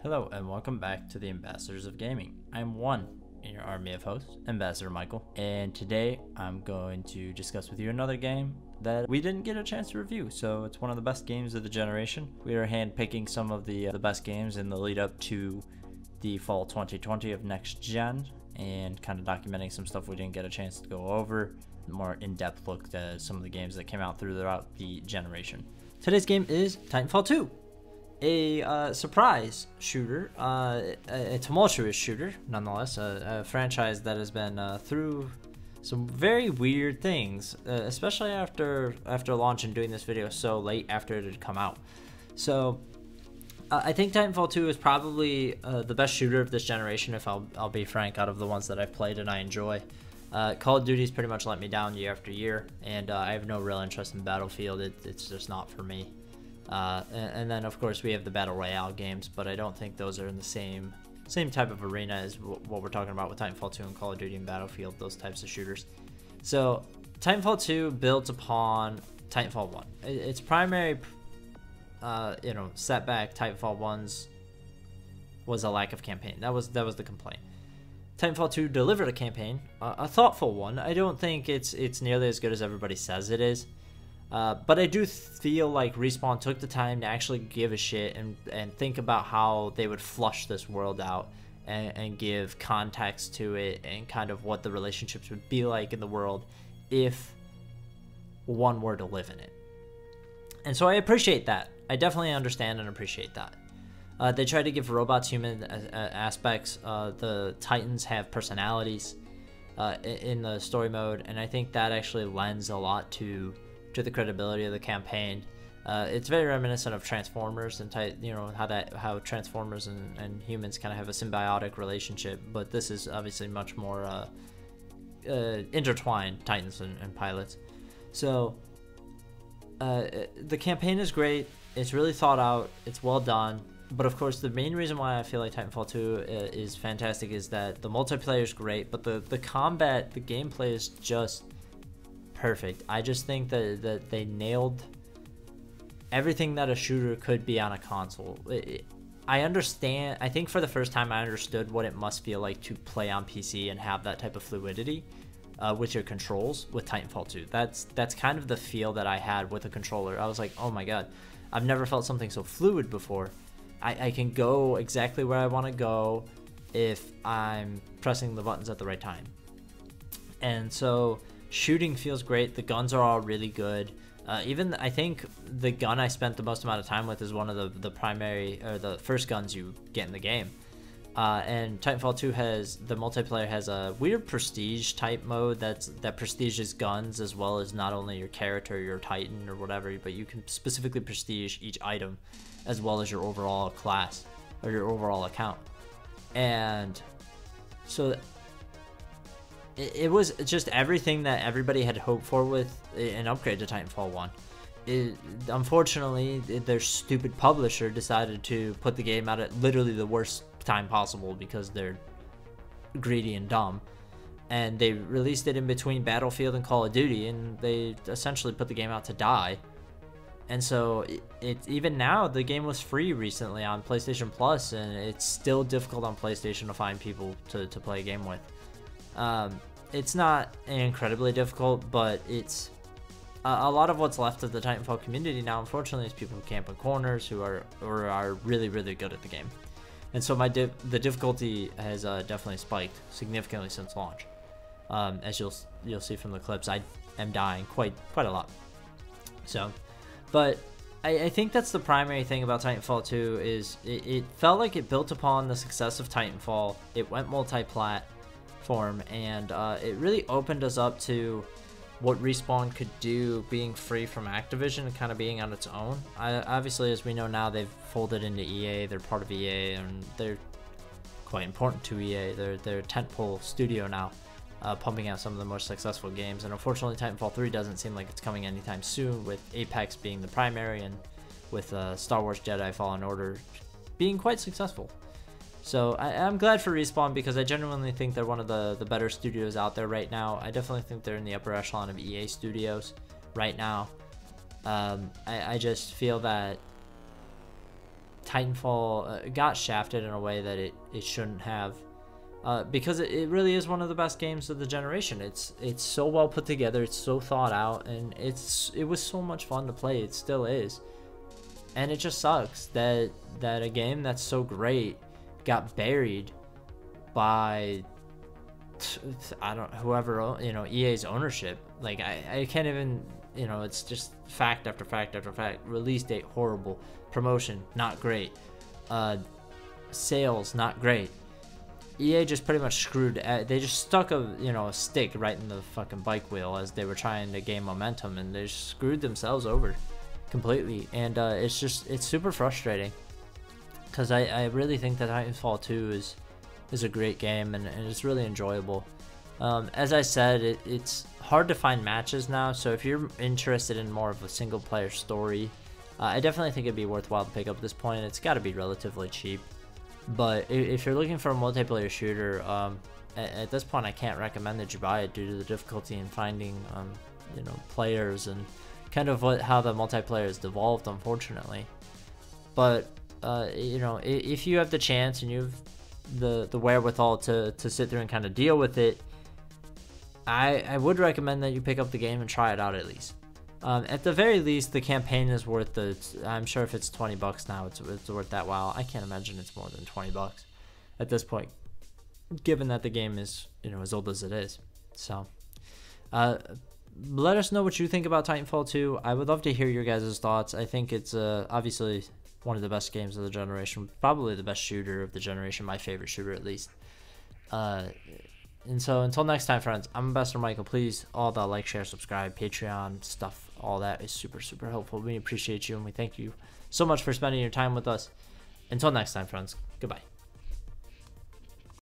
Hello and welcome back to the Ambassadors of Gaming. I'm one in your army of hosts, Ambassador Michael, and today I'm going to discuss with you another game that we didn't get a chance to review, so it's one of the best games of the generation. We are handpicking some of the best games in the lead up to the fall 2020 of next gen, and kind of documenting some stuff we didn't get a chance to go over, more in-depth look at some of the games that came out throughout the generation. Today's game is Titanfall 2. A surprise shooter, a tumultuous shooter, nonetheless, a franchise that has been through some very weird things, especially after launch and doing this video so late after it had come out. So I think Titanfall 2 is probably the best shooter of this generation, if I'll be frank, out of the ones that I've played and I enjoy. Call of Duty's pretty much let me down year after year, and I have no real interest in Battlefield. It's just not for me. And then of course we have the Battle Royale games, but I don't think those are in the same type of arena as what we're talking about with Titanfall 2 and Call of Duty and Battlefield, those types of shooters. So Titanfall 2 builds upon Titanfall 1. Its primary setback, Titanfall 1's, was a lack of campaign. That was the complaint. Titanfall 2 delivered a campaign, a thoughtful one. I don't think it's nearly as good as everybody says it is. But I do feel like Respawn took the time to actually give a shit and think about how they would flush this world out and give context to it and kind of what the relationships would be like in the world if one were to live in it. And so I appreciate that. I definitely understand and appreciate that. They try to give robots human aspects. The Titans have personalities in the story mode, and I think that actually lends a lot to the credibility of the campaign. It's very reminiscent of Transformers and how Transformers and humans kind of have a symbiotic relationship, but this is obviously much more intertwined, Titans and pilots. So the campaign is great. It's really thought out. It's well done. But of course, the main reason why I feel like Titanfall 2 is fantastic is that the multiplayer is great, but the combat, the gameplay is just perfect. I just think that they nailed everything that a shooter could be on a console. I understand. I think for the first time I understood what it must feel like to play on PC and have that type of fluidity with your controls with Titanfall 2. That's kind of the feel that I had with a controller. I was like, oh my god, I've never felt something so fluid before. I can go exactly where I want to go if I'm pressing the buttons at the right time. And so shooting feels great. The guns are all really good. Even I think the gun I spent the most amount of time with is one of the primary, or the first guns you get in the game. And Titanfall 2 the multiplayer has a weird prestige type mode that prestiges guns as well as not only your character, your Titan or whatever, but you can specifically prestige each item as well as your overall class or your overall account. And so it was just everything that everybody had hoped for with an upgrade to Titanfall 1. Unfortunately, their stupid publisher decided to put the game out at literally the worst time possible because they're greedy and dumb. And they released it in between Battlefield and Call of Duty, and they essentially put the game out to die. And so even now, the game was free recently on PlayStation Plus, and it's still difficult on PlayStation to find people to play a game with. It's not incredibly difficult, but it's a lot of what's left of the Titanfall community now, unfortunately, is people who camp in corners who are really, really good at the game. And so the difficulty has definitely spiked significantly since launch. As you'll see from the clips, I am dying quite a lot. So, but I think that's the primary thing about Titanfall 2 is it felt like it built upon the success of Titanfall. It went multi-platform, and it really opened us up to what Respawn could do being free from Activision and kind of being on its own. Obviously, as we know now, they've folded into EA. They're part of EA, and they're quite important to EA. They're a tentpole studio now, pumping out some of the most successful games. And unfortunately, Titanfall 3 doesn't seem like it's coming anytime soon, with Apex being the primary and with Star Wars Jedi Fallen Order being quite successful. So I'm glad for Respawn because I genuinely think they're one of the better studios out there right now. I definitely think they're in the upper echelon of EA studios right now. I just feel that Titanfall got shafted in a way that it shouldn't have, because it really is one of the best games of the generation. It's so well put together, it's so thought out, and it was so much fun to play. It still is, and it just sucks that a game that's so great got buried by whoever, you know, EA's ownership. Like I can't even, you know, it's just fact after fact after fact. Release date horrible, promotion not great, sales not great. EA just pretty much screwed. They just stuck a stick right in the fucking bike wheel as they were trying to gain momentum, and they just screwed themselves over completely. And it's super frustrating, because I really think that Titanfall 2 is a great game, and it's really enjoyable. As I said, it's hard to find matches now, so if you're interested in more of a single player story, I definitely think it'd be worthwhile to pick up at this point. It's got to be relatively cheap, but if you're looking for a multiplayer shooter, at this point I can't recommend that you buy it due to the difficulty in finding players and kind of how the multiplayer has devolved, unfortunately. But if you have the chance and you've the wherewithal to sit there and kind of deal with it, I would recommend that you pick up the game and try it out at least. At the very least, the campaign is worth I'm sure if it's $20 now, it's worth that while. I can't imagine it's more than $20 at this point, given that the game is as old as it is. So let us know what you think about Titanfall 2. I would love to hear your guys' thoughts. I think it's obviously one of the best games of the generation, probably the best shooter of the generation, my favorite shooter at least. And so until next time, friends, I'm Ambassador Michael. Please, all the like, share, subscribe, Patreon stuff, all that is super, super helpful. We appreciate you, and we thank you so much for spending your time with us. Until next time, friends, goodbye.